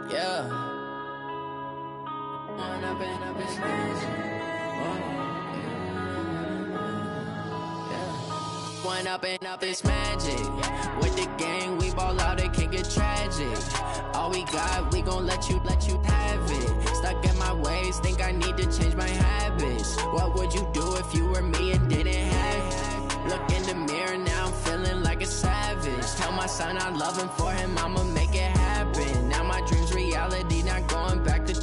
Yeah. One up and up is magic. With the gang, we ball out, it can get tragic. All we got, we gon' let you have it. Stuck in my ways, think I need to change my habits. What would you do if you were me and didn't have it? Look in the mirror, now I'm feeling like a savage. Tell my son I love him, for him I'ma make it happen. Now my dream's reality, not going back to.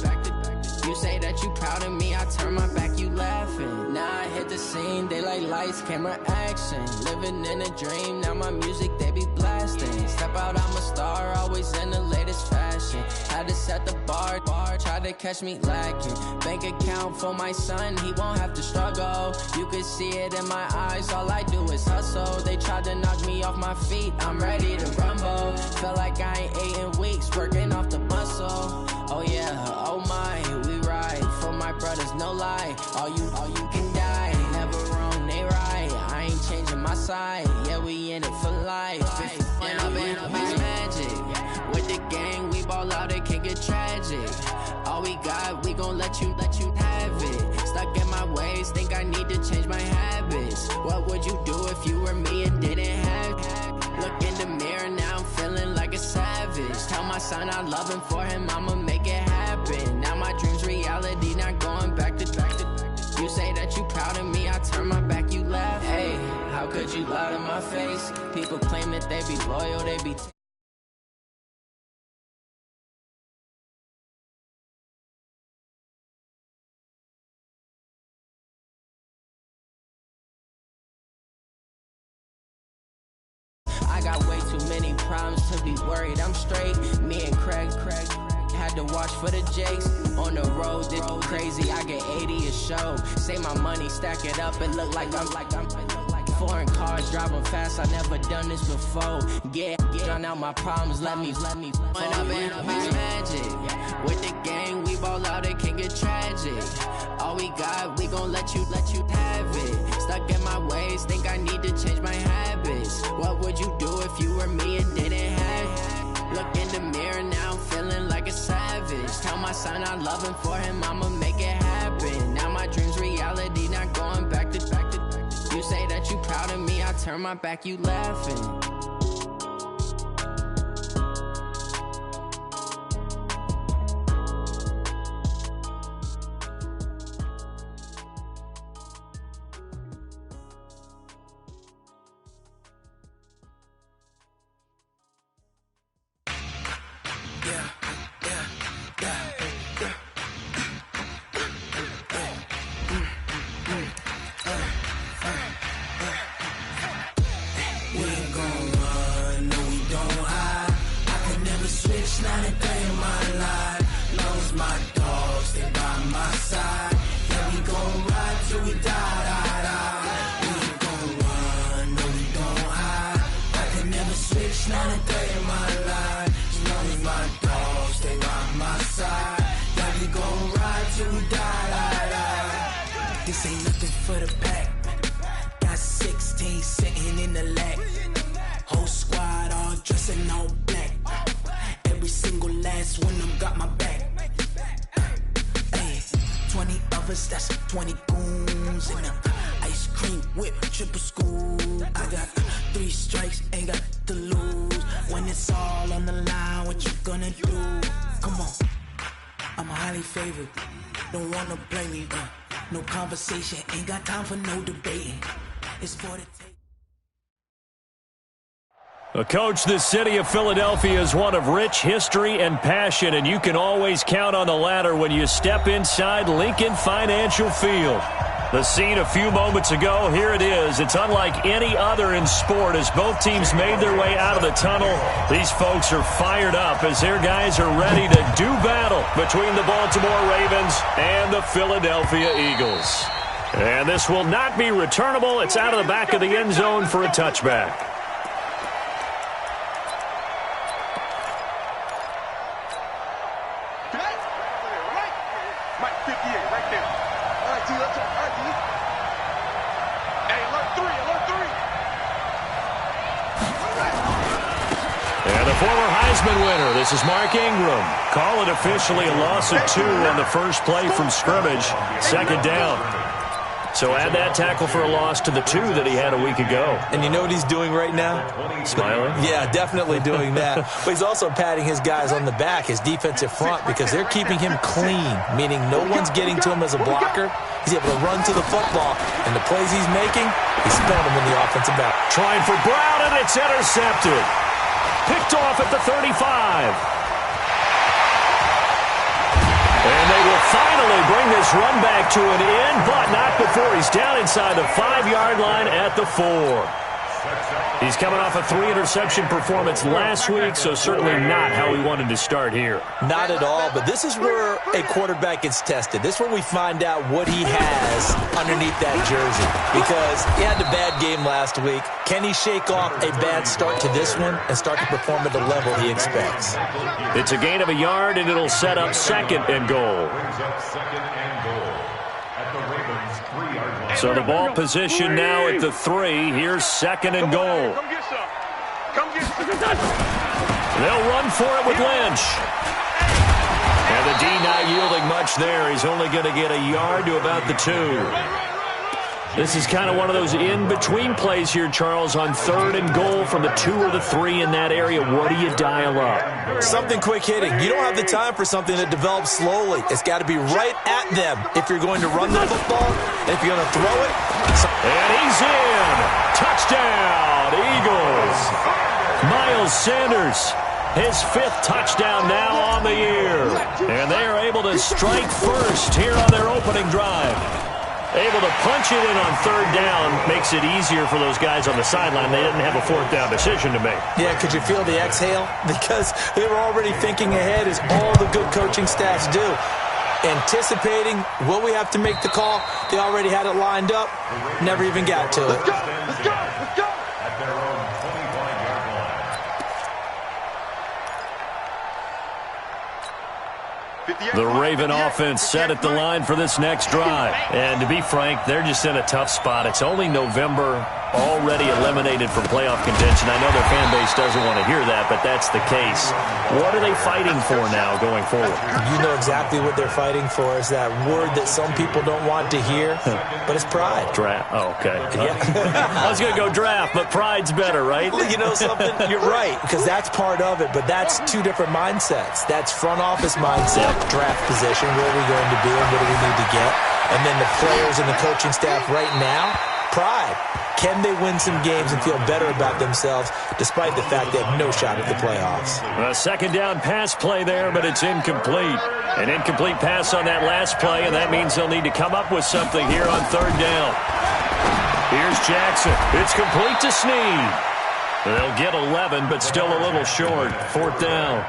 You say that you proud of me, I turn my back, you laughing. Now I hit the scene, they like lights, camera, action. Living in a dream, now my music, they be blasting. Step out, I'm a star, always in the latest fashion. Had to set the bar, try to catch me lacking. Bank account for my son, he won't have to struggle. You can see it in my eyes, all I do is hustle. They tried to knock me off my feet, I'm ready to rumble. Felt like I ain't ate in weeks, working off the muscle. Oh yeah, oh my, we ride for my brothers, no lie. All you can die, never wrong, they right. I ain't changing my side, yeah, we in it for life. When up and up is magic. With the gang, we ball out, it can get tragic. All we got, we gon' let you have it. Stuck in my ways, think I need to change my habits. What would you do if you were me and didn't have it? Look in the mirror, now I'm feeling like a savage. Tell my son I love him, for him I'ma make it happen. Now my dream's reality, not going back to. You say that you proud of me, I turn my back, you laugh. Hey, how could you lie to my face? People claim that they be loyal, they be I got way too many problems to be worried, I'm straight. Me and Craig had to watch for the Jakes. On the road, it's crazy, I get 80 a show. Say my money, stack it up, and look like I'm foreign cars, driving fast, I never done this before. Yeah, drown out my problems, let me When up and up is magic. With the gang, we ball out, it can get tragic. All we got, we gon' let you have it. Stuck in my ways, think I need to change my habits. What would you do if you were me and didn't have it? Look in the mirror, now I'm feeling like a savage. Tell my son I love him, for him I'ma make it happen. Now my dream's reality, not going back to. You say that you proud of me, I turn my back, you laughing. This ain't nothing for the pack. Got 16 sitting in the lap. Whole squad all dressing all black. Every single last one of them got my back. Hey, 20 of us, that's 20 goons in them. Ice cream whip, triple scoop. I got 3 strikes, ain't got to lose. When it's all on the line, what you gonna do? Come on, I'm highly favored. Don't wanna blame me, no conversation, ain't got time for no debating. It's for the take. Coach, the city of Philadelphia is one of rich history and passion, and you can always count on the ladder when you step inside Lincoln Financial Field. The scene a few moments ago, here it is. It's unlike any other in sport as both teams made their way out of the tunnel. These folks are fired up as their guys are ready to do battle between the Baltimore Ravens and the Philadelphia Eagles. And this will not be returnable. It's out of the back of the end zone for a touchback. Former Heisman winner. This is Mark Ingram. Call it officially a loss of 2 on the first play from scrimmage. Second down. So add that tackle for a loss to the 2 that he had a week ago. And you know what he's doing right now? Smiling? Yeah, definitely doing that. But he's also patting his guys on the back, his defensive front, because they're keeping him clean, meaning no one's getting to him as a blocker. He's able to run to the football, and the plays he's making, he's spelling them in the offensive back. Trying for Brown, and it's intercepted. Picked off at the 35. And they will finally bring this run back to an end, but not before he's down inside the 5-yard line at the 4. He's coming off a 3-interception performance last week, so certainly not how we wanted to start here. Not at all, but this is where a quarterback gets tested. This is where we find out what he has underneath that jersey, because he had a bad game last week. Can he shake off a bad start to this one and start to perform at the level he expects? It's a gain of a yard, and it'll set up 2nd and goal. So the ball position now at the 3. Here's 2nd and goal. They'll run for it with Lynch. And the D not yielding much there. He's only going to get a yard to about the 2. This is kind of one of those in-between plays here, Charles, on 3rd and goal from the 2 or the 3 in that area. What do you dial up? Something quick hitting. You don't have the time for something that develops slowly. It's got to be right at them if you're going to run the football, and if you're going to throw it. And he's in. Touchdown, Eagles. Miles Sanders, his 5th touchdown now on the year. And they are able to strike first here on their opening drive. Able to punch it in on 3rd down makes it easier for those guys on the sideline. They didn't have a 4th down decision to make. Yeah, could you feel the exhale? Because they were already thinking ahead, as all the good coaching staffs do. Anticipating, will we have to make the call? They already had it lined up. Never even got to it. Let's go! Let's go! Let's go! The Raven offense set at the line for this next drive. And to be frank, they're just in a tough spot. It's only November, already eliminated from playoff contention. I know their fan base doesn't want to hear that, but that's the case. What are they fighting for now going forward? You know exactly what they're fighting for. Is that word that some people don't want to hear, but it's pride. Draft. Oh, okay. Yeah. I was going to go draft, but pride's better, right? You know something? You're right, because that's part of it, but that's 2 different mindsets. That's front office mindset, draft position, where are we going to be and what do we need to get? And then the players and the coaching staff right now, pride. Can they win some games and feel better about themselves despite the fact they have no shot at the playoffs? A 2nd down pass play there, but it's incomplete. An incomplete pass on that last play, and that means they'll need to come up with something here on 3rd down. Here's Jackson. It's complete to Snead. They'll get 11, but still a little short. 4th down.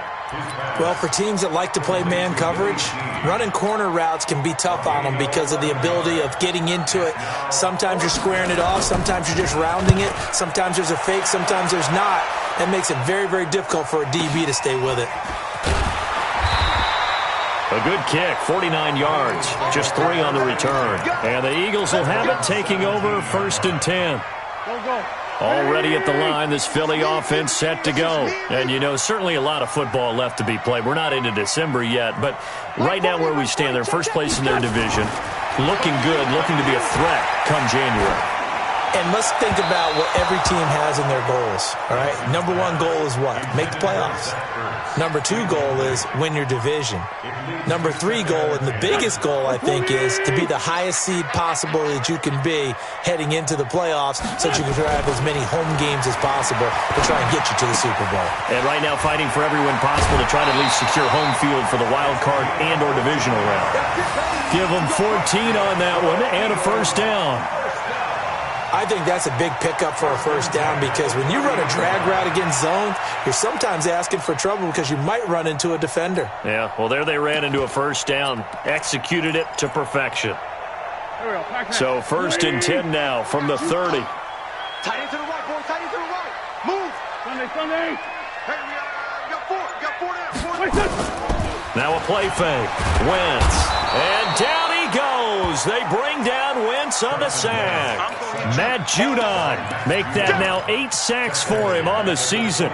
Well, for teams that like to play man coverage, running corner routes can be tough on them because of the ability of getting into it. Sometimes you're squaring it off. Sometimes you're just rounding it. Sometimes there's a fake. Sometimes there's not. That makes it very, very difficult for a DB to stay with it. A good kick, 49 yards, just 3 on the return. And the Eagles will have it, taking over 1st and 10. Already at the line, this Philly offense set to go. And, you know, certainly a lot of football left to be played. We're not into December yet, but right now where we stand, they're first place in their division, looking good, looking to be a threat come January. And let's think about what every team has in their goals, all right? Number 1 goal is what? Make the playoffs. Number 2 goal is win your division. Number 3 goal, and the biggest goal, I think, is to be the highest seed possible that you can be heading into the playoffs so that you can have as many home games as possible to try and get you to the Super Bowl. And right now fighting for every win possible to try to at least secure home field for the wild card and or divisional round. Give them 14 on that one and a 1st down. I think that's a big pickup for a 1st down because when you run a drag route against zone, you're sometimes asking for trouble because you might run into a defender. Yeah, well, there they ran into a 1st down, executed it to perfection. So 1st and 10 now from the 30. Tight end to the right, boy. Tight end to the right. Move. Sunday. Hey, we got 4 down. Now a play fake. Wentz. And down he goes. They bring down Wentz on the sack. Matt Judon make that now 8 sacks for him on the season.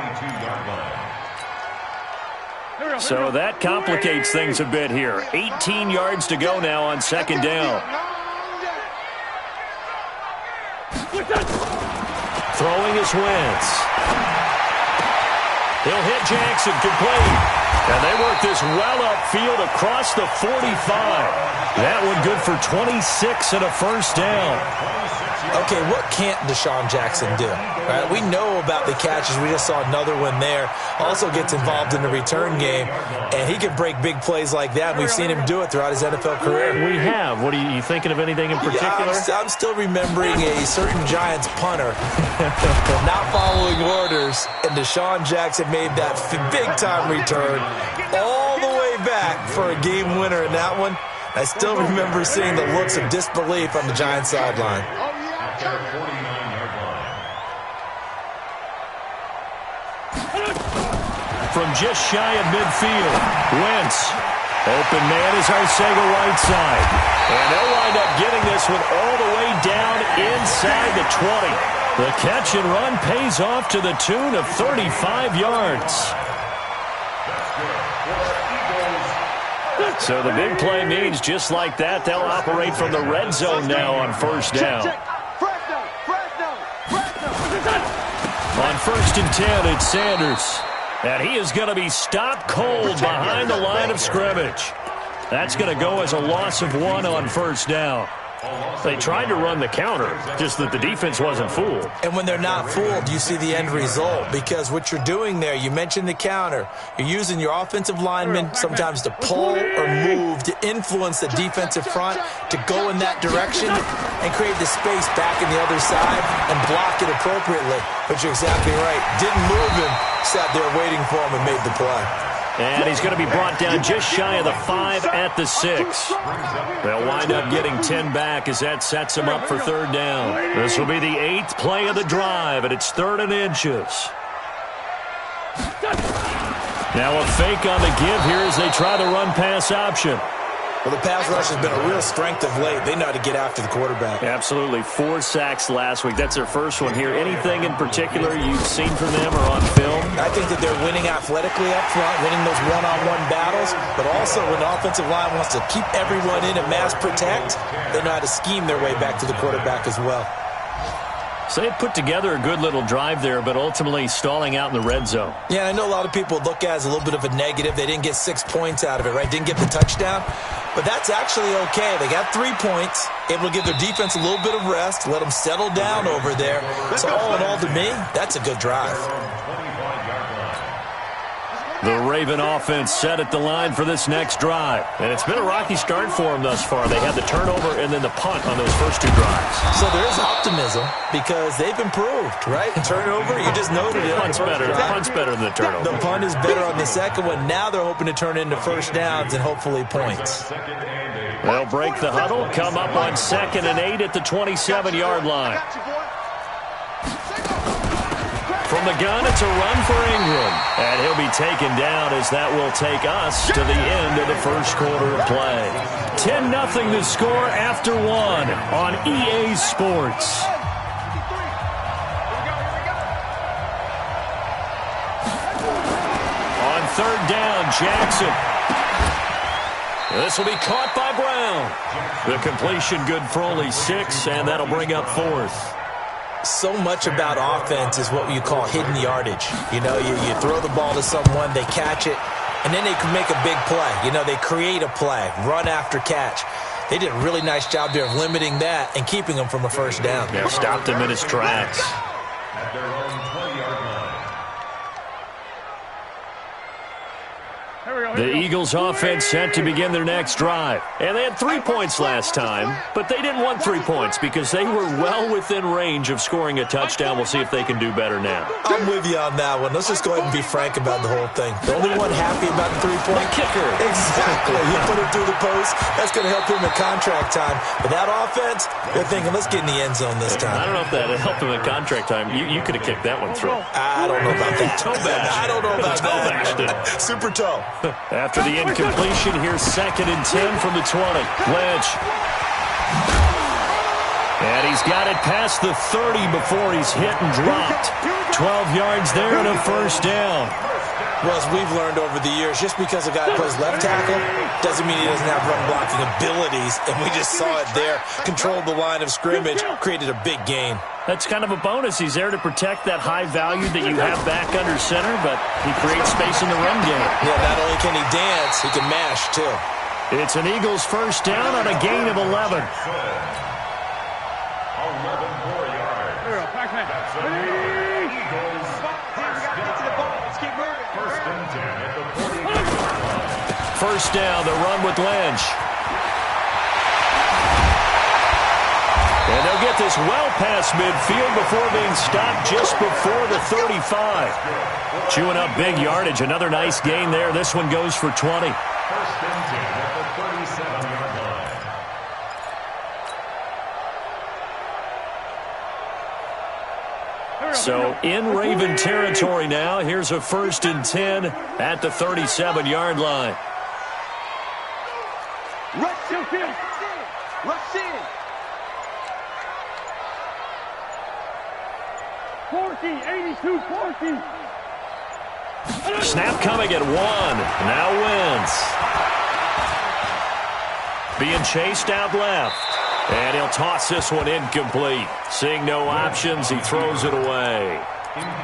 So that complicates things a bit here. 18 yards to go now on second down. Throwing is Wentz. He'll hit Jackson, complete. And they work this well upfield across the 45. That one good for 26 and a first down. Okay, what can't Deshaun Jackson do? Right? We know about the catches. We just saw another one there. Also gets involved in the return game, and he can break big plays like that. We've seen him do it throughout his NFL career. We have. What are you thinking of anything in particular? Yeah, I'm still remembering a certain Giants punter not following orders, and Deshaun Jackson made that big-time return all the way back for a game winner in that one. I still remember seeing the looks of disbelief on the Giants sideline. From just shy of midfield, Wentz. Open man is Arcega right side. And they'll wind up getting this one all the way down inside the 20. The catch and run pays off to the tune of 35 yards. So the big play means just like that, they'll operate from the red zone now on first down. On first and 10, it's Sanders. And he is going to be stopped cold behind the line of scrimmage. That's going to go as a loss of 1 on first down. They tried to run the counter, just that the defense wasn't fooled. And when they're not fooled, you see the end result. Because what you're doing there, you mentioned the counter. You're using your offensive linemen sometimes to pull or move to influence the defensive front to go in that direction and create the space back in the other side and block it appropriately. But you're exactly right. Didn't move him, sat there waiting for him and made the play. And he's going to be brought down just shy of the 5 at the 6. They'll wind up getting 10 back as that sets him up for third down. This will be the 8th play of the drive, and it's 3rd and inches. Now a fake on the give here as they try the run-pass option. Well, the pass rush has been a real strength of late. They know how to get after the quarterback. Absolutely. 4 sacks last week. That's their first one here. Anything in particular you've seen from them or on film? I think that they're winning athletically up front, winning those one-on-one battles, but also when the offensive line wants to keep everyone in and mass protect, they know how to scheme their way back to the quarterback as well. So they put together a good little drive there, but ultimately stalling out in the red zone. Yeah, I know a lot of people look at it as a little bit of a negative. They didn't get 6 points out of it, right? Didn't get the touchdown. But that's actually okay. They got 3 points, able to give their defense a little bit of rest, let them settle down over there. So all in all, to me, that's a good drive. The Raven offense set at the line for this next drive. And it's been a rocky start for them thus far. They had the turnover and then the punt on those first 2 drives. So there is optimism because they've improved, right? Turnover, you just noted it. Punt's better. The punt's better than the turnover. The punt is better on the second one. Now they're hoping to turn into first downs and hopefully points. They'll break the huddle, come up on 2nd and 8 at the 27-yard line. From the gun, it's a run for Ingram. And he'll be taken down as that will take us to the end of the first quarter of play. 10-0 the score after 1 on EA Sports. On third down, Jackson. This will be caught by Brown. The completion good for only 6, and that'll bring up 4th. So much about offense is what you call hidden yardage. You know, you throw the ball to someone, they catch it, and then they can make a big play. You know, they create a play, run after catch. They did a really nice job there of limiting that and keeping him from a first down. Yeah, stopped him in his tracks. The Eagles offense set to begin their next drive. And they had 3 points last time, but they didn't want 3 points because they were well within range of scoring a touchdown. We'll see if they can do better now. I'm with you on that one. Let's just go ahead and be frank about the whole thing. The only one happy about the 3-point kicker. Exactly. You put him through the post. That's going to help him in contract time. But that offense, they're thinking, let's get in the end zone this time. I don't know if that helped him in contract time. You could have kicked that one through. I don't know about that. Toe bash. I don't know about that. Super toe. After the incompletion, here's 2nd and 10 from the 20. Lynch. And he's got it past the 30 before he's hit and dropped. 12 yards there and a first down. Well, as we've learned over the years, just because a guy plays left tackle doesn't mean he doesn't have run-blocking abilities, and we just saw it there. Controlled the line of scrimmage, created a big gain. That's kind of a bonus. He's there to protect that high value that you have back under center, but he creates space in the run game. Yeah, not only can he dance, he can mash, too. It's an Eagles first down on a gain of 11. First down, the run with Lynch. And they'll get this well past midfield before being stopped just before the 35. Chewing up big yardage. Another nice gain there. This one goes for 20. First and 10 at the 37-yard line. So in Raven territory now. Here's a first and 10 at the 37-yard line. Rush in. Rush in. 40, 82, 40. Snap coming at 1. Now wins. Being chased out left. And he'll toss this one incomplete. Seeing no options, he throws it away.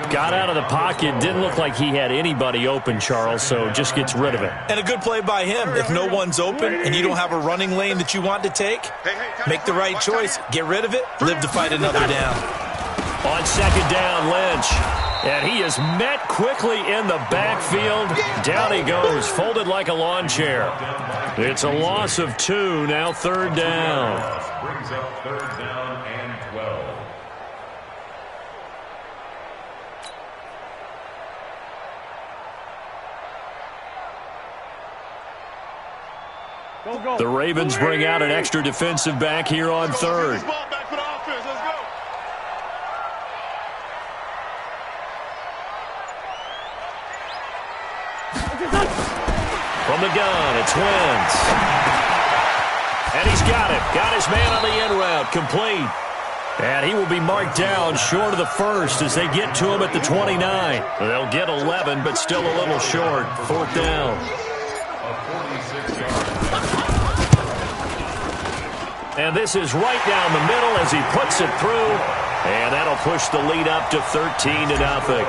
Got out of the pocket. Didn't look like he had anybody open, Charles, so just gets rid of it. And a good play by him. If no one's open and you don't have a running lane that you want to take, make the right choice. Get rid of it. Live to fight another down. On second down, Lynch. And he is met quickly in the backfield. Down he goes, folded like a lawn chair. It's a loss of 2, now third down. Brings up third down and 12. The Ravens bring out an extra defensive back here on third. From the gun, it's Wentz. And he's got it. Got his man on the end route. Complete. And he will be marked down short of the first as they get to him at the 29. They'll get 11, but still a little short. Fourth down. And this is right down the middle as he puts it through. And that'll push the lead up to 13-0.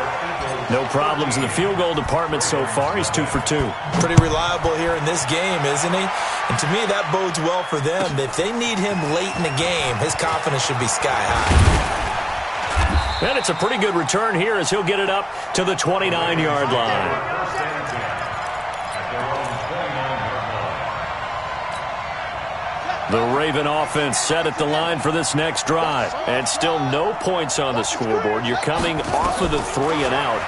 No problems in the field goal department so far. He's 2 for 2. Pretty reliable here in this game, isn't he? And to me, that bodes well for them. If they need him late in the game, his confidence should be sky high. And it's a pretty good return here as he'll get it up to the 29-yard line. The Raven offense set at the line for this next drive. And still no points on the scoreboard. You're coming off of the 3 and out.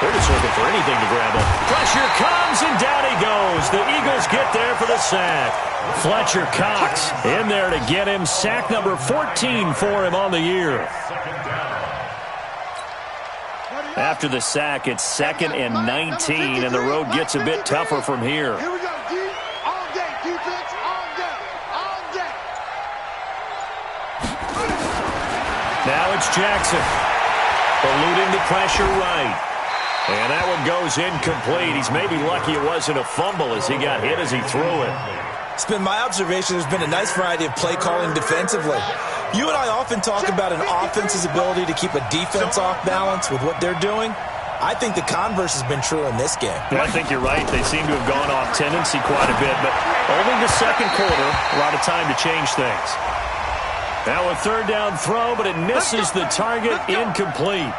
They're just looking for anything to grab them. Pressure comes, and down he goes. The Eagles get there for the sack. Fletcher Cox in there to get him. Sack number 14 for him on the year. After the sack, it's 2nd and 19, and the road gets a bit tougher from here. Here we go, D. All day, defense, all day, all day. Now it's Jackson. Eluding the pressure right. And that one goes incomplete. He's maybe lucky it wasn't a fumble as he got hit as he threw it. It's been my observation there's been a nice variety of play calling defensively. You and I often talk about an offense's ability to keep a defense off balance with what they're doing. I think the converse has been true in this game. I think you're right. They seem to have gone off tendency quite a bit, but only the second quarter, a lot of time to change things. Now a third down throw, but it misses the target, incomplete.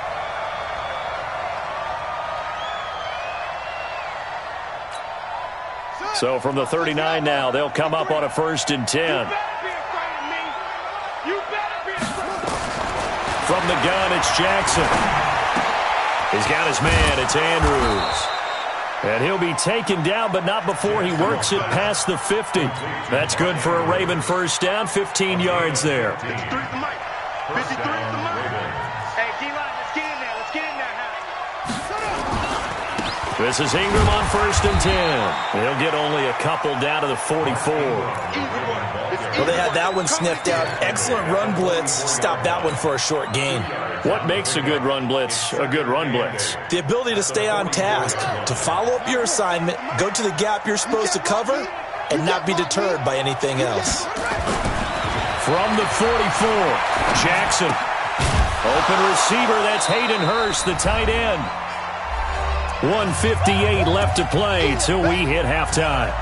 So from the 39 now, they'll come up on a 1st and 10. From the gun, it's Jackson. He's got his man. It's Andrews. And he'll be taken down, but not before he works it past the 50. That's good for a Raven first down, 15 yards there. 53 at the mic. 53 at the mic. Hey, D-line, let's get in there. Let's get in there, This is Ingram on 1st and 10. He'll get only a couple down to the 44. Well, they had that one sniffed out. Excellent run blitz. Stopped that one for a short gain. What makes a good run blitz a good run blitz? The ability to stay on task, to follow up your assignment, go to the gap you're supposed to cover, and not be deterred by anything else. From the 44, Jackson. Open receiver, that's Hayden Hurst, the tight end. 1:58 left to play till we hit halftime.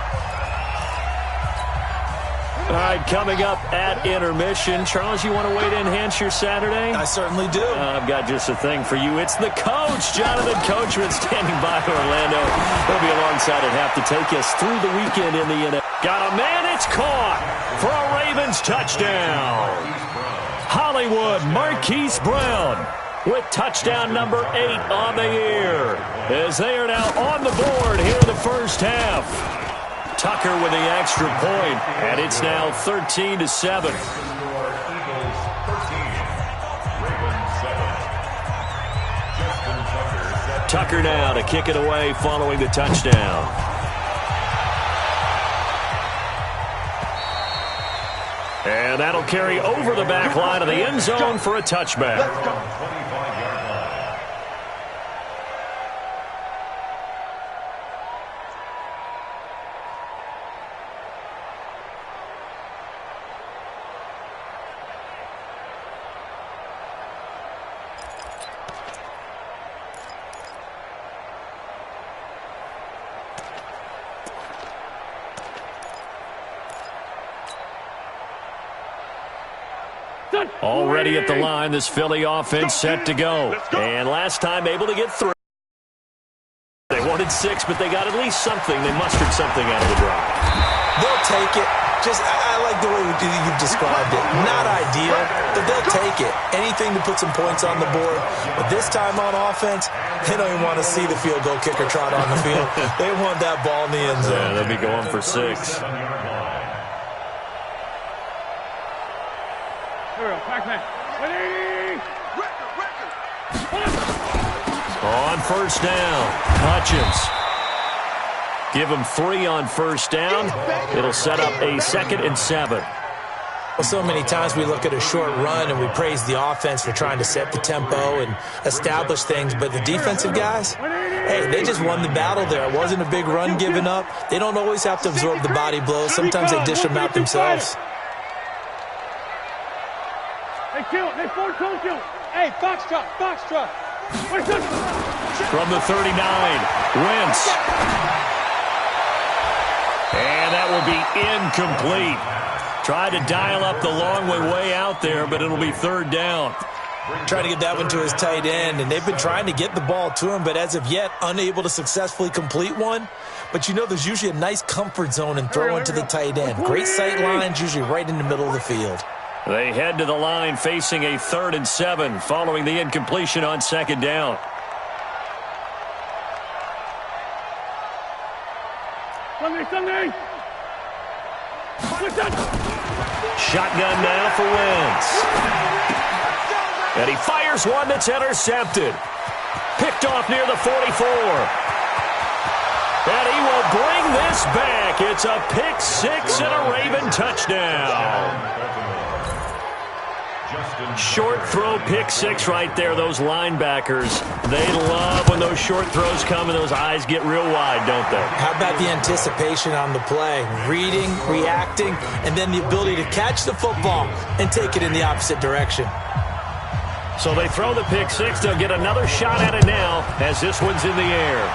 All right, coming up at intermission. Charles, you want to wait to enhance your Saturday? I certainly do. I've got just a thing for you. It's the coach, Jonathan Coachman, standing by Orlando. He'll be alongside at half to take us through the weekend in the NFL. Got a man, it's caught for a Ravens touchdown. Hollywood Marquise Brown with touchdown number 8 on the year, as they are now on the board here in the first half. Tucker with the extra point, and it's now 13-7. Tucker now to kick it away following the touchdown. And that'll carry over the back line of the end zone for a touchback. Already at the line, this Philly offense set to go. And last time able to get through. They wanted 6, but they got at least something. They mustered something out of the drive. They'll take it. I like the way you've described it. Not ideal, but they'll take it. Anything to put some points on the board. But this time on offense, they don't even want to see the field goal kicker trot on the field. They want that ball in the end zone. Yeah, they'll be going for 6. On first down, Hutchins. Give him 3 on first down. It'll set up a 2nd and 7. Well, so many times we look at a short run and we praise the offense for trying to set the tempo and establish things, but the defensive guys, hey, they just won the battle there. It wasn't a big run given up. They don't always have to absorb the body blows. Sometimes they dish them out themselves. Hey, box truck. From the 39, Wentz. And that will be incomplete. Tried to dial up the long way out there, but it'll be 3rd down. Trying to get that one to his tight end, and they've been trying to get the ball to him, but as of yet, unable to successfully complete one. But you know there's usually a nice comfort zone in throwing to the tight end. Great sight lines, usually right in the middle of the field. They head to the line facing a 3rd and 7 following the incompletion on 2nd down. Sunday. Shotgun now for Wentz. And he fires one that's intercepted. Picked off near the 44. And he will bring this back. It's a pick 6 and a Raven touchdown. Short throw, pick 6 right there. Those linebackers, they love when those short throws come and those eyes get real wide, don't they? How about the anticipation on the play? Reading, reacting, and then the ability to catch the football and take it in the opposite direction. So they throw the pick 6. They'll get another shot at it now as this one's in the air.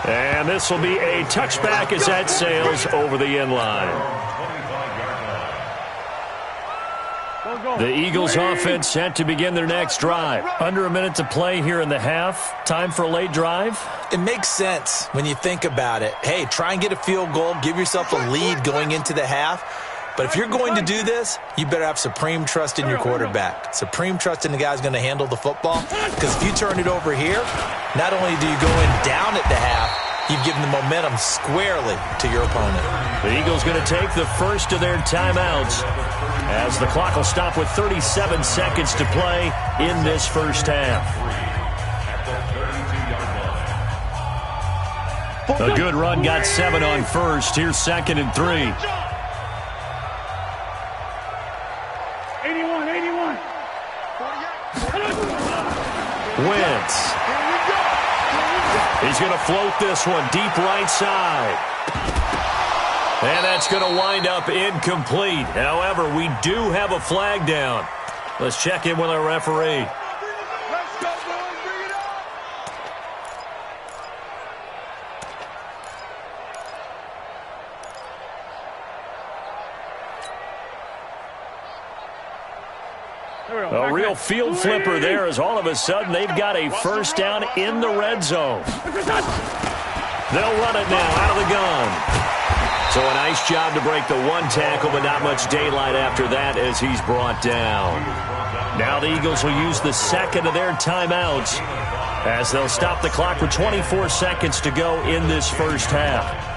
And this will be a touchback as that sails over the end line. The Eagles offense set to begin their next drive. Under a minute to play here in the half. Time for a late drive? It makes sense when you think about it. Hey, try and get a field goal. Give yourself a lead going into the half. But if you're going to do this, you better have supreme trust in your quarterback. Supreme trust in the guy's going to handle the football. Because if you turn it over here, not only do you go in down at the half, you've given the momentum squarely to your opponent. The Eagles going to take the first of their timeouts as the clock will stop with 37 seconds to play in this first half. A good run got 7 on first. Here's 2nd and 3. 81. Wentz. He's going to float this one deep right side. And that's going to wind up incomplete. However, we do have a flag down. Let's check in with our referee. Let's go, boys. Bring it up. A real field flipper there as all of a sudden they've got a first down in the red zone. They'll run it now out of the gun. So a nice job to break the one tackle, but not much daylight after that as he's brought down. Now the Eagles will use the second of their timeouts as they'll stop the clock with 24 seconds to go in this first half.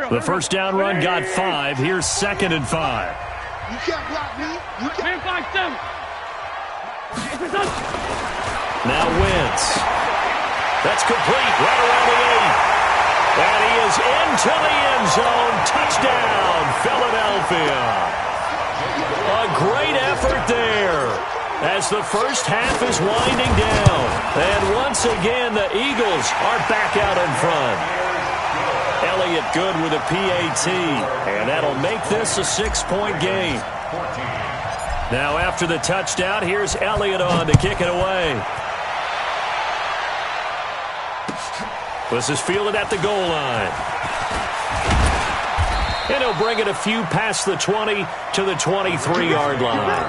The first down run got 5. Here's 2nd and 5. You can't block me. You can't block them. Now Wentz. That's complete right around the 8. And he is into the end zone. Touchdown, Philadelphia. A great effort there as the first half is winding down. And once again, the Eagles are back out in front. Elliott good with a PAT, and that'll make this a 6-point game. Now after the touchdown, here's Elliott on to kick it away. This is fielded at the goal line. And he'll bring it a few past the 20 to the 23-yard line.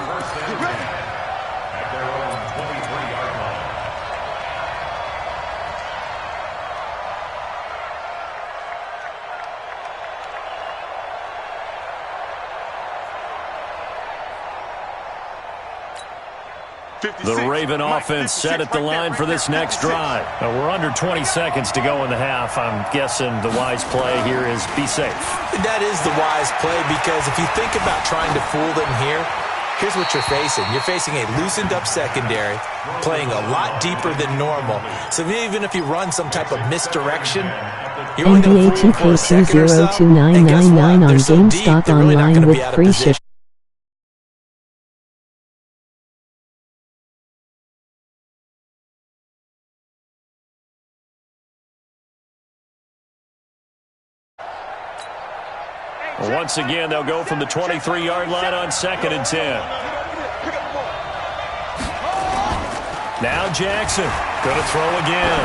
The Raven offense set at the line for this next drive. Now we're under 20 seconds to go in the half. I'm guessing the wise play here is be safe. That is the wise play because if you think about trying to fool them here, here's what you're facing. You're facing a loosened up secondary, playing a lot deeper than normal. So even if you run some type of misdirection, you're only going to fool them for a second or so. And guess what? They're so deep, they're really not going to be out of position. Once again, they'll go from the 23-yard line on 2nd and 10. Now Jackson going to throw again.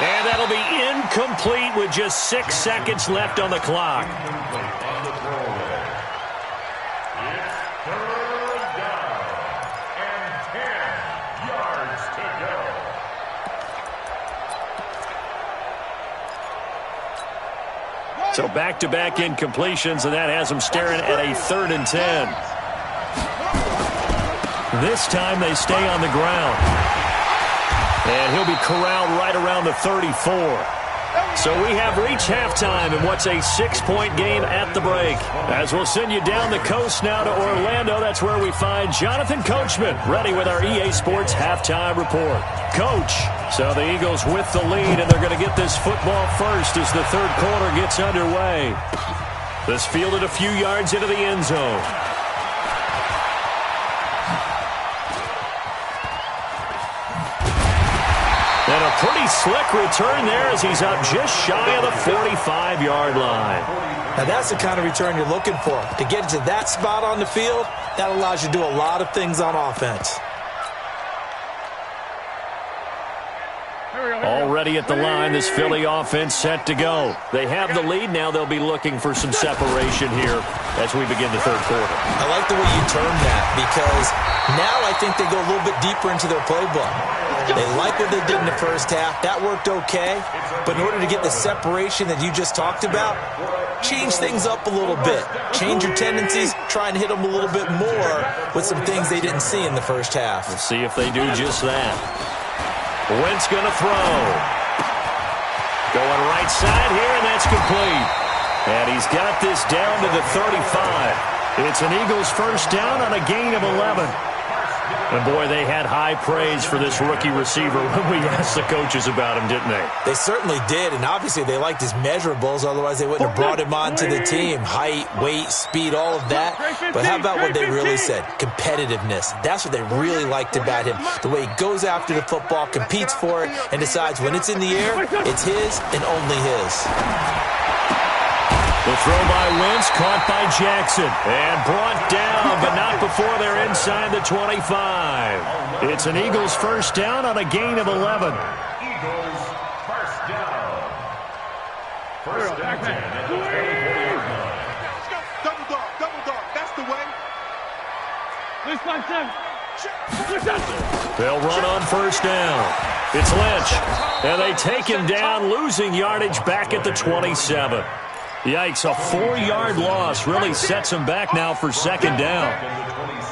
And that'll be incomplete with just 6 seconds left on the clock. So back-to-back incompletions, and that has them staring at a 3rd and 10. This time they stay on the ground. And he'll be corralled right around the 34. So we have reached halftime in what's a 6-point game at the break. As we'll send you down the coast now to Orlando, that's where we find Jonathan Coachman ready with our EA Sports halftime report. Coach, so the Eagles with the lead, and they're going to get this football first as the third quarter gets underway. This fielded a few yards into the end zone. And a pretty slick return there as he's up just shy of the 45-yard line. Now that's the kind of return you're looking for. To get to that spot on the field, that allows you to do a lot of things on offense. Already at the line, this Philly offense set to go. They have the lead. Now they'll be looking for some separation here as we begin the third quarter. I like the way you termed that because now I think they go a little bit deeper into their playbook. They like what they did in the first half. That worked okay. But in order to get the separation that you just talked about, change things up a little bit. Change your tendencies. Try and hit them a little bit more with some things they didn't see in the first half. We'll see if they do just that. Wentz going to throw. Going right side here, and that's complete. And he's got this down to the 35. It's an Eagles first down on a gain of 11. And, boy, they had high praise for this rookie receiver when we asked the coaches about him, didn't they? They certainly did, and obviously they liked his measurables. Otherwise, they wouldn't have brought him onto the team. Height, weight, speed, all of that. But how about what they really said? Competitiveness. That's what they really liked about him. The way he goes after the football, competes for it, and decides when it's in the air, it's his and only his. The throw by Wentz, caught by Jackson, and brought down, but not before they're inside the 25. It's an Eagles first down on a gain of 11. Eagles first down. First and 10 at the 24-yard line. Double dog. That's the way. They'll run on first down. It's Lynch, and they take him down, losing yardage back at the 27. Yikes, a 4-yard loss really sets him back now for second down.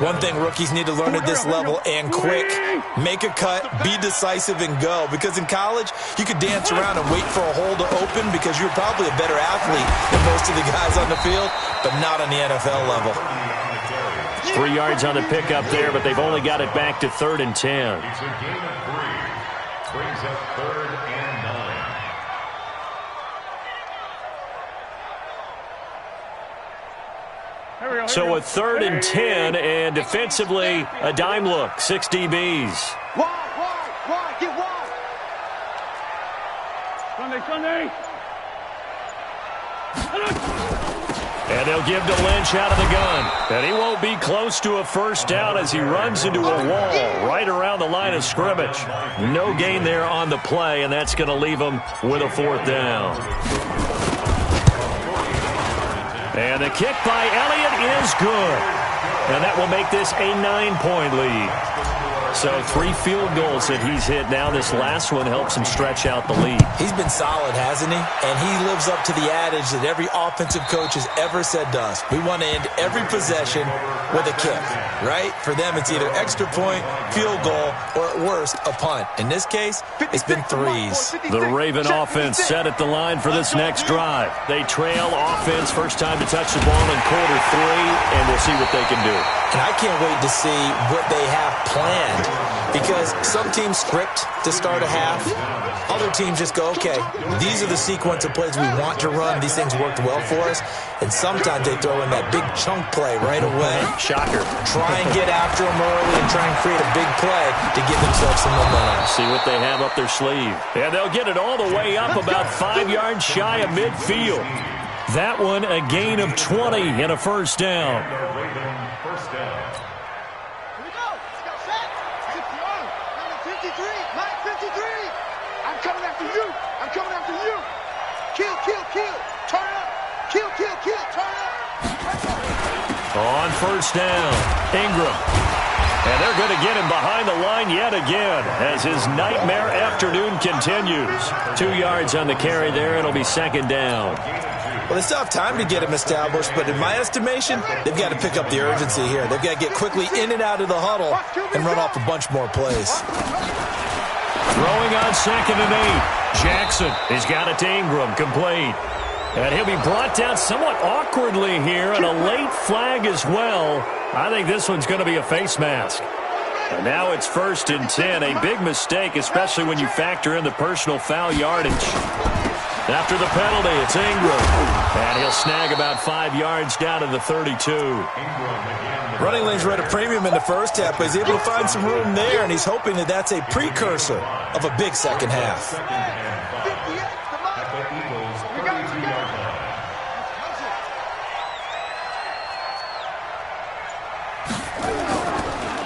One thing rookies need to learn at this level, and quick, make a cut, be decisive, and go. Because in college, you could dance around and wait for a hole to open because you're probably a better athlete than most of the guys on the field, but not on the NFL level. 3 yards on the pickup there, but they've only got it back to 3rd and 10. It's a gain of 3. Brings up 3rd and 9. So a 3rd and 10, and defensively, a dime look, 6 DBs. Wide, get wide. Sunday. And they'll give to Lynch out of the gun. And he won't be close to a first down as he runs into a wall right around the line of scrimmage. No gain there on the play, and that's going to leave him with a 4th down. And the kick by Elliott is good. And that will make this a 9-point lead. So 3 field goals that he's hit now. This last one helps him stretch out the lead. He's been solid, hasn't he? And he lives up to the adage that every offensive coach has ever said to us. We want to end every possession with a kick, right? For them, it's either extra point, field goal, or at worst, a punt. In this case, it's been 3s. The Raven offense set at the line for this next drive. They trail offense, first time to touch the ball in quarter 3, and we'll see what they can do. And I can't wait to see what they have planned, because some teams script to start a half. Other teams just go, okay, these are the sequence of plays we want to run. These things worked well for us. And sometimes they throw in that big chunk play right away. Shocker. Try and get after them early and try and create a big play to give themselves some momentum. See what they have up their sleeve. And they'll get it all the way up about 5 yards shy of midfield. That one a gain of 20 and a first down. First down. Here we go. Let's go. Set. 60 on. Line 53. I'm coming after you. Kill. Turn up. Kill. Turn up. On first down, Ingram. And they're going to get him behind the line yet again as his nightmare afternoon continues. 2 yards on the carry there. It'll be second down. Well, they still have time to get him established, but in my estimation, they've got to pick up the urgency here. They've got to get quickly in and out of the huddle and run off a bunch more plays. Throwing on 2nd and 8. Jackson, he's got it to Ingram, complete. And he'll be brought down somewhat awkwardly here, and a late flag as well. I think this one's going to be a face mask. And now it's 1st and 10, a big mistake, especially when you factor in the personal foul yardage. After the penalty, it's Ingram. And he'll snag about 5 yards down to the 32. Running lanes were at a premium in the first half, but he's able to find some room there, and he's hoping that that's a precursor of a big second half.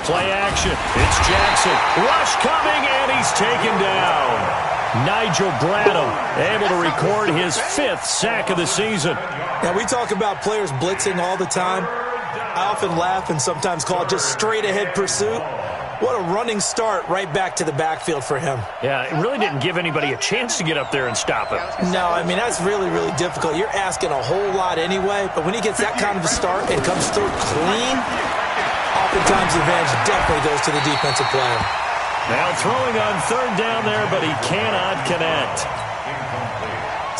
Play action. It's Jackson. Rush coming, and he's taken down. Nigel Bradham able to record his 5th sack of the season. Now, we talk about players blitzing all the time. I often laugh and sometimes call it just straight-ahead pursuit. What a running start right back to the backfield for him. Yeah, it really didn't give anybody a chance to get up there and stop him. No, I mean, that's really, really difficult. You're asking a whole lot anyway, but when he gets that kind of a start and comes through clean, oftentimes the advantage definitely goes to the defensive player. Now throwing on 3rd down there, but he cannot connect.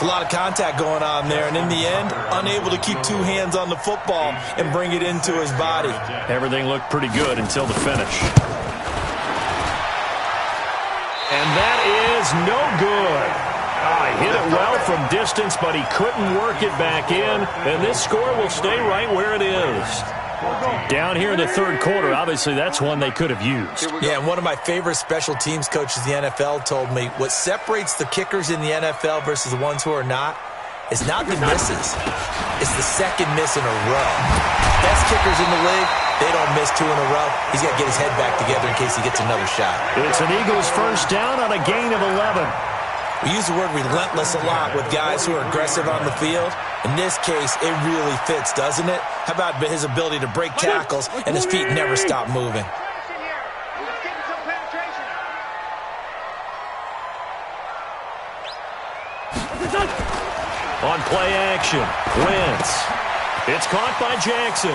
It's a lot of contact going on there, and in the end, unable to keep two hands on the football and bring it into his body. Everything looked pretty good until the finish. And that is no good. He hit it well from distance, but he couldn't work it back in, and this score will stay right where it is. Down here in the third quarter, obviously that's one they could have used. Yeah, and one of my favorite special teams coaches in the NFL told me what separates the kickers in the NFL versus the ones who are not is not the misses. It's the second miss in a row. Best kickers in the league, they don't miss two in a row. He's got to get his head back together in case he gets another shot. It's an Eagles first down on a gain of 11. We use the word relentless a lot with guys who are aggressive on the field. In this case, it really fits, doesn't it? How about his ability to break tackles and his feet never stop moving? On play action, Wentz. It's caught by Jackson.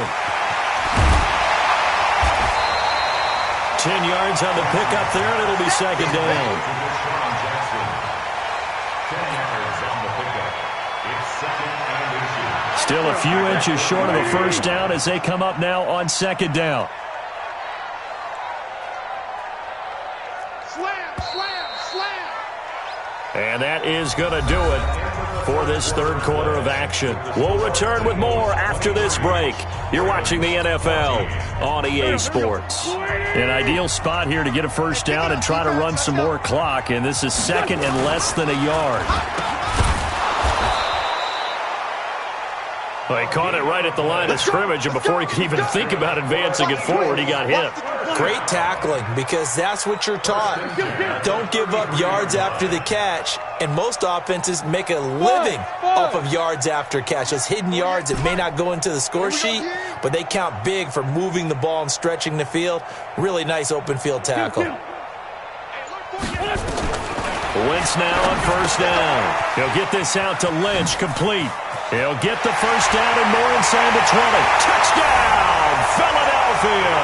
10 yards on the pickup there, and it'll be second down. Still a few inches short of a first down as they come up now on second down. Slam, slam, slam. And that is going to do it for this third quarter of action. We'll return with more after this break. You're watching the NFL on EA Sports. An ideal spot here to get a first down and try to run some more clock, and this is second and less than a yard. Well, he caught it right at the line of scrimmage, and before he could even think about advancing it forward, he got hit. Great tackling, because that's what you're taught. Don't give up yards after the catch, and most offenses make a living off of yards after catch. Those hidden yards that may not go into the score sheet, but they count big for moving the ball and stretching the field. Really nice open field tackle. Wentz now on first down. He'll get this out to Lynch, complete. He'll get the first down and more inside the 20. Touchdown, Philadelphia!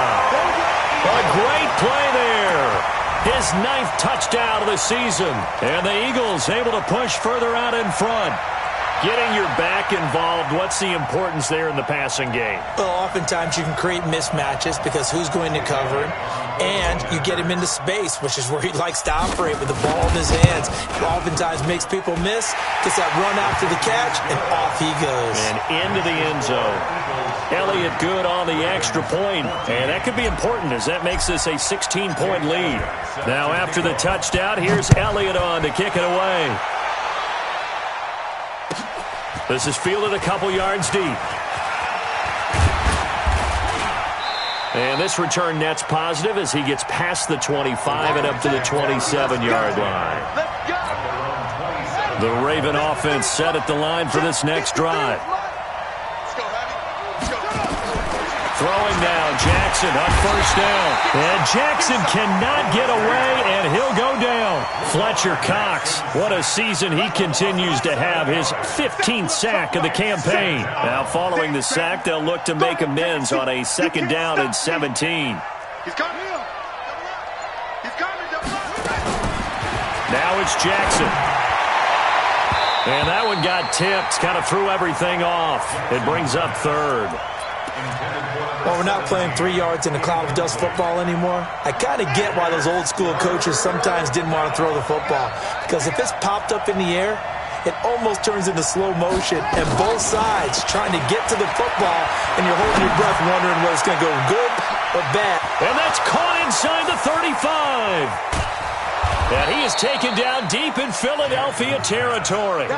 A great play there. His 9th touchdown of the season. And the Eagles able to push further out in front. Getting your back involved, what's the importance there in the passing game? Well, oftentimes you can create mismatches because who's going to cover him, and you get him into space, which is where he likes to operate with the ball in his hands. It oftentimes makes people miss, gets that run after the catch, and off he goes. And into the end zone. Elliott good on the extra point, and that could be important as that makes this a 16-point lead. Now after the touchdown, here's Elliott on to kick it away. This is fielded a couple yards deep. And this return net's positive as he gets past the 25 and up to the 27-yard line. The Raven offense set at the line for this next drive. Throwing now, Jackson on first down. And Jackson cannot get away, and he'll go down. Fletcher Cox, what a season he continues to have. His 15th sack of the campaign. Now following the sack, they'll look to make amends on a second down and 17. He's coming. He's coming. Now it's Jackson. And that one got tipped, kind of threw everything off. It brings up third. Well, we're not playing 3 yards in a cloud of dust football anymore. I kind of get why those old school coaches sometimes didn't want to throw the football. Because if it's popped up in the air, it almost turns into slow motion. And both sides trying to get to the football, and you're holding your breath wondering whether it's going to go good or bad. And that's caught inside the 35. And he is taken down deep in Philadelphia territory.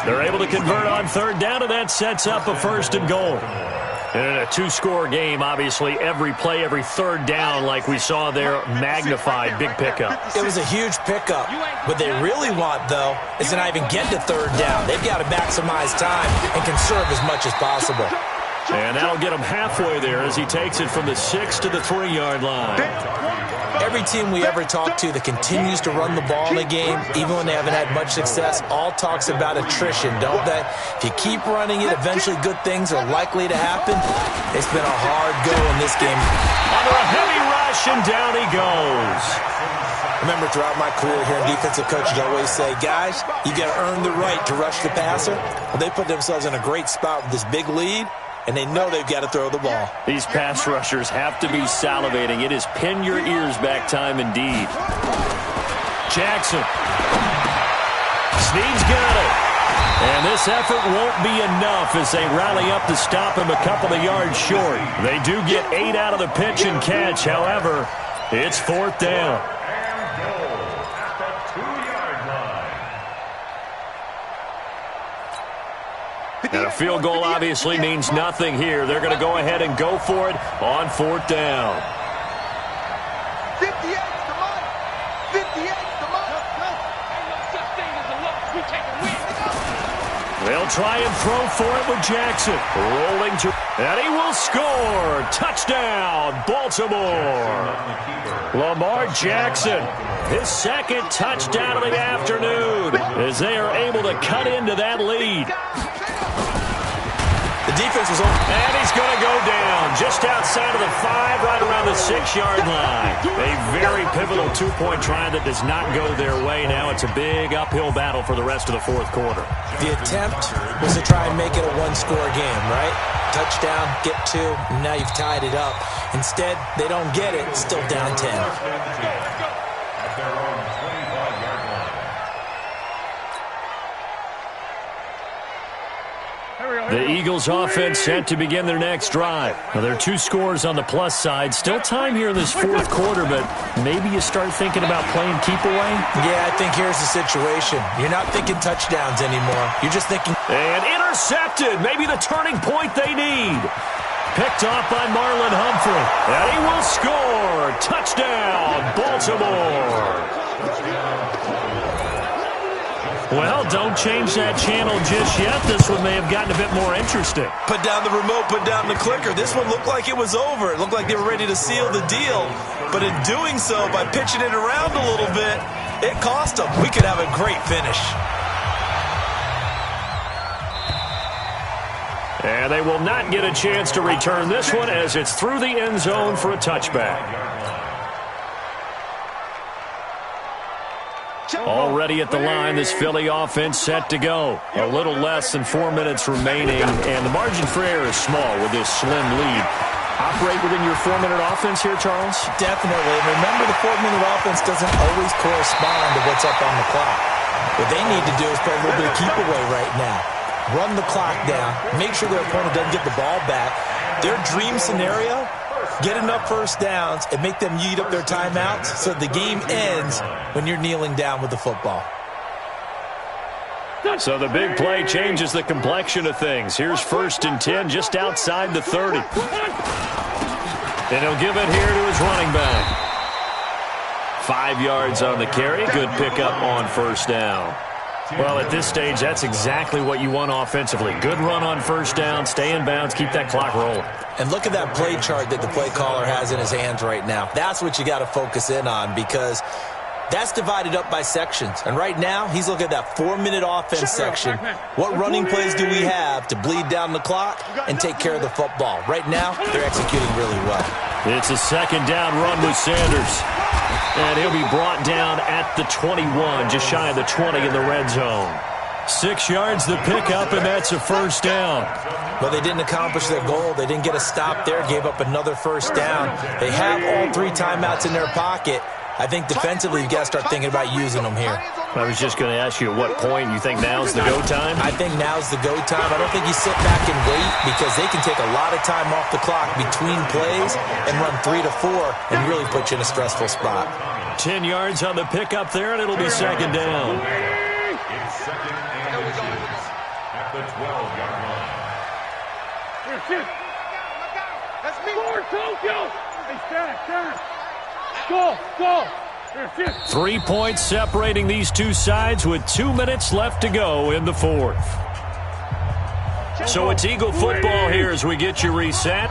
They're able to convert on third down, and that sets up a first and goal. And in a two-score game, obviously, every play, every third down, like we saw there, magnified, big pickup. It was a huge pickup. What they really want, though, is to not even get to third down. They've got to maximize time and conserve as much as possible. And that'll get him halfway there as he takes it from the 6 to the 3-yard line. Every team we ever talk to that continues to run the ball in a game, even when they haven't had much success, all talks about attrition, don't they? If you keep running it, eventually good things are likely to happen. It's been a hard go in this game. Under a heavy rush possession. Down he goes. Remember, throughout my career here, defensive coaches always say, guys, you got to earn the right to rush the passer. Well, they put themselves in a great spot with this big lead, and they know they've got to throw the ball. These pass rushers have to be salivating. It is pin your ears back time indeed. Jackson. Snead's got it. And this effort won't be enough as they rally up to stop him a couple of yards short. They do get 8 out of the pitch and catch. However, it's 4th down. And goal at the 2-yard line. And a field goal obviously means nothing here. They're going to go ahead and go for it on 4th down. 58 to mine. 58 to mine. They'll try and throw for it with Jackson. Rolling to... And he will score. Touchdown, Baltimore. Lamar Jackson, his 2nd touchdown of the afternoon as they are able to cut into that lead. The defense was open. And he's going to go down just outside of the 5, right around the 6-yard line. A very pivotal 2-point try that does not go their way. Now it's a big uphill battle for the rest of the 4th quarter. The attempt was to try and make it a one-score game, right? Touchdown, get 2, and now you've tied it up. Instead, they don't get it, still down 10. At their own 25-yard line. The Eagles offense set to begin their next drive. Now, there are 2 scores on the plus side. Still time here in this 4th quarter, but maybe you start thinking about playing keep away? Yeah, I think here's the situation. You're not thinking touchdowns anymore. You're just thinking... And intercepted. Maybe the turning point they need. Picked off by Marlon Humphrey. And he will score. Touchdown, Baltimore. Well, don't change that channel just yet. This one may have gotten a bit more interesting. Put down the remote, put down the clicker. This one looked like it was over. It looked like they were ready to seal the deal. But in doing so, by pitching it around a little bit, it cost them. We could have a great finish. And they will not get a chance to return this one as it's through the end zone for a touchback. Already at the line, this Philly offense set to go. A little less than 4 minutes remaining, and the margin for error is small with this slim lead. Operate within your 4-minute offense here, Charles? Definitely. Remember, the 4-minute offense doesn't always correspond to what's up on the clock. What they need to do is play a little bit of keep away right now. Run the clock down. Make sure their opponent doesn't get the ball back. Their dream scenario, get enough first downs and make them eat up their timeouts so the game ends when you're kneeling down with the football. So the big play changes the complexion of things. Here's 1st and 10 just outside the 30. And he'll give it here to his running back. 5 yards on the carry. Good pickup on 1st down. Well, at this stage, that's exactly what you want offensively. Good run on 1st down, stay in bounds, keep that clock rolling. And look at that play chart that the play caller has in his hands right now. That's what you got to focus in on because that's divided up by sections. And right now, he's looking at that 4-minute offense section. What running plays do we have to bleed down the clock and take care of the football? Right now, they're executing really well. It's a 2nd down run with Sanders. And he'll be brought down at the 21, just shy of the 20 in the red zone. 6 yards the pickup, and that's a 1st down. Well, they didn't accomplish their goal. They didn't get a stop there, gave up another 1st down. They have all 3 timeouts in their pocket. I think defensively, you've got to start thinking about using them here. I was just going to ask you at what point you think now's the go time? I think now's the go time. I don't think you sit back and wait because they can take a lot of time off the clock between plays and run 3 to 4 and really put you in a stressful spot. 10 yards on the pickup there, and it'll be 2nd down. It's 2nd and inches at the 12-yard line. That's me. Go. Hey, stand. Go. 3 points separating these two sides with 2 minutes left to go in the 4th. So it's Eagle football here as we get you reset.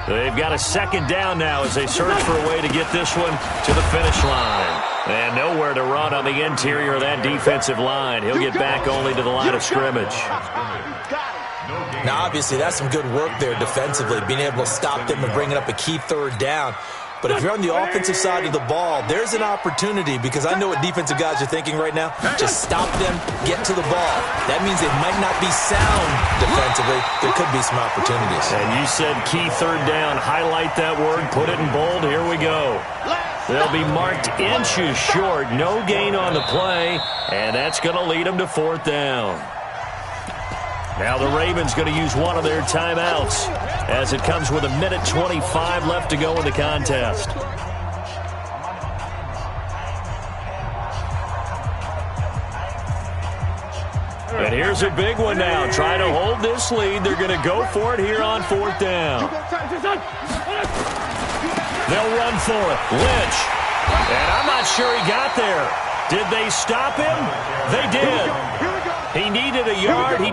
They've got a 2nd down now as they search for a way to get this one to the finish line. And nowhere to run on the interior of that defensive line. He'll get back only to the line of scrimmage. Now, obviously, that's some good work there defensively, being able to stop them and bring it up a key 3rd down. But if you're on the offensive side of the ball, there's an opportunity, because I know what defensive guys are thinking right now. Just stop them, get to the ball. That means they might not be sound defensively. There could be some opportunities. And you said key third down. Highlight that word, put it in bold. Here we go. They'll be marked inches short. No gain on the play, and that's going to lead them to fourth down. Now the Ravens going to use one of their timeouts as it comes with 1:25 left to go in the contest. And here's a big one now. Trying to hold this lead. They're going to go for it here on fourth down. They'll run for it. Lynch. And I'm not sure he got there. Did they stop him? They did. He needed a yard. He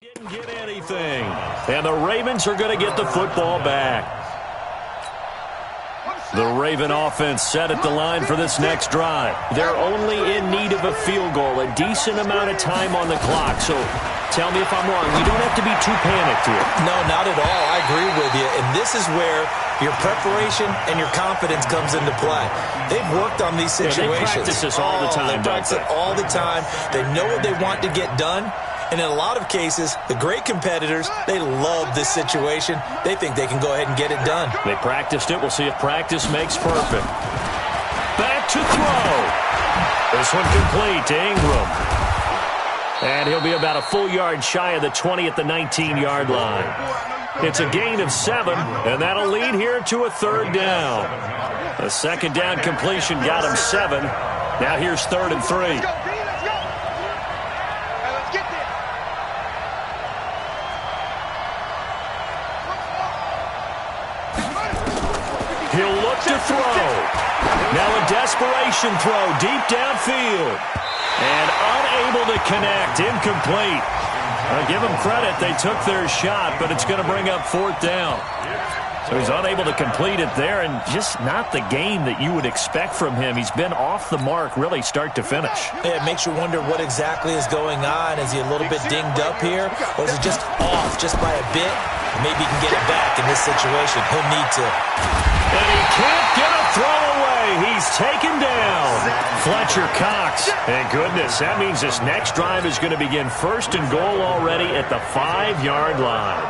didn't get anything. And the Ravens are going to get the football back. The Raven offense set at the line for this next drive. They're only in need of a field goal, a decent amount of time on the clock. So tell me if I'm wrong. You don't have to be too panicked here. No, not at all. I agree with you. And this is where your preparation and your confidence comes into play. They've worked on these situations. Yeah, they practice this all the time. They practice it all the time. They know what they want to get done. And in a lot of cases, the great competitors, they love this situation. They think they can go ahead and get it done. They practiced it. We'll see if practice makes perfect. Back to throw. This one complete to Ingram. And he'll be about a full yard shy of the 20 at the 19-yard line. It's a gain of 7, and that'll lead here to a third down. A second down completion got him 7. Now here's 3rd and 3. He'll look to throw. Now a desperation throw deep downfield. And unable to connect. Incomplete. I'll give them credit. They took their shot, but it's going to bring up 4th down. So he's unable to complete it there, and just not the game that you would expect from him. He's been off the mark, really, start to finish. Yeah, it makes you wonder what exactly is going on. Is he a little bit dinged up here, or is it just off just by a bit? Maybe he can get it back in this situation. He'll need to. And he can't get a throw away. He's taken down. Fletcher Cox. And goodness, that means this next drive is going to begin 1st and goal already at the 5-yard line.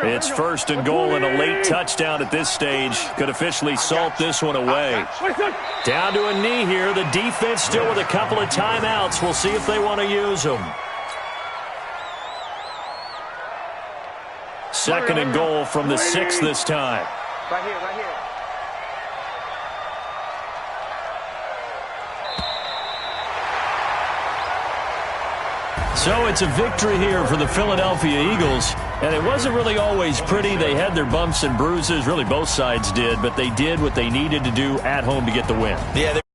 It's 1st and goal, and a late touchdown at this stage could officially salt this one away. Down to a knee here. The defense still with a couple of timeouts. We'll see if they want to use them. 2nd and goal from the 6 this time. Right here, right here. So it's a victory here for the Philadelphia Eagles, and it wasn't really always pretty. They had their bumps and bruises, really both sides did, but they did what they needed to do at home to get the win. Yeah.